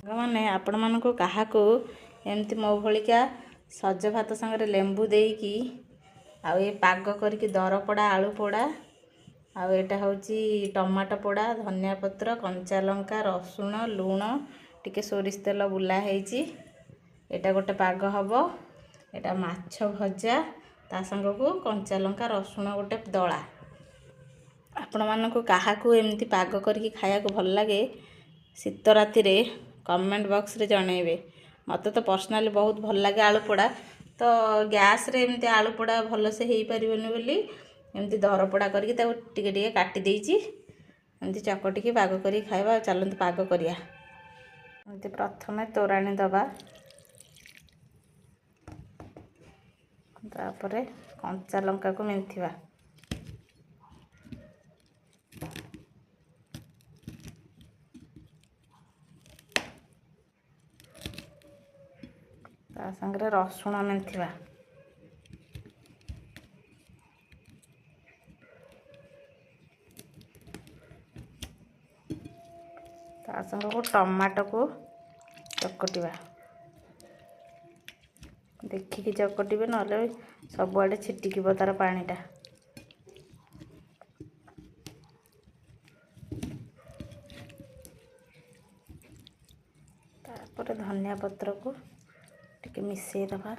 ମାନେ ଆପଣ ମାନଙ୍କୁ କାହାକୁ ଏମିତି ମୋ ଭଳିକା ସଜ ଭାତ ସାଙ୍ଗରେ ଲେମ୍ବୁ ଦେଇକି ଆଉ ଏ ପାଗ କରିକି ଦରପୋଡ଼ା ଆଳୁ ପୋଡ଼ା ଆଉ ଏଇଟା ହେଉଛି ଟମାଟୋ ପୋଡ଼ା ଧନିଆ ପତ୍ର କଞ୍ଚା ଲଙ୍କା ରସୁଣ ଲୁଣ ଟିକେ ସୋରିଷ ତେଲ ବୁଲା ହେଇଛି ଏଇଟା ଗୋଟେ ପାଗ ହବ। ଏଇଟା ମାଛ ଭଜା ତା ସାଙ୍ଗକୁ କଞ୍ଚା ଲଙ୍କା ରସୁଣ ଗୋଟେ ଦଳା। ଆପଣ ମାନଙ୍କୁ କାହାକୁ ଏମିତି ପାଗ କରିକି ଖାଇବାକୁ ଭଲ ଲାଗେ ଶୀତ ରାତିରେ कमेंट बॉक्स रे जणेबे। मत तो पर्सनाली बहुत भल लगे आलू पोड़ा तो गैस रे एमती आलू पोड़ा भल से हो पारबनी बोली एमती दर पोड़ा करके टिके टिके काटी देइची एमती चकटिकी पाग करी खाइबा। चलते पाग करिया। एमती प्रथमे तोराणी दबा तापरे कंचा लंका को मेंथिबा ता संगे रसुण मेंथिबा ता संगे को टमाटो को चकटिबा देखिकी चकटिबे नले सबआडे छिटिकिबो तार पानीटा। तापर धनिया पत्र को टिके मिसई दबा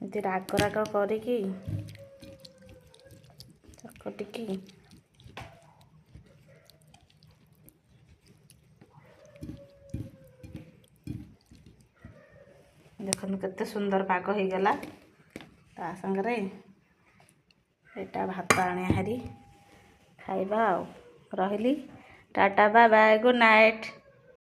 एमती राग राग करिकी चकटिकी देखो केते सुंदर पाग हो गला। ता संगे एटा भात आने हारी खाइबा। रही tata bye bye good night.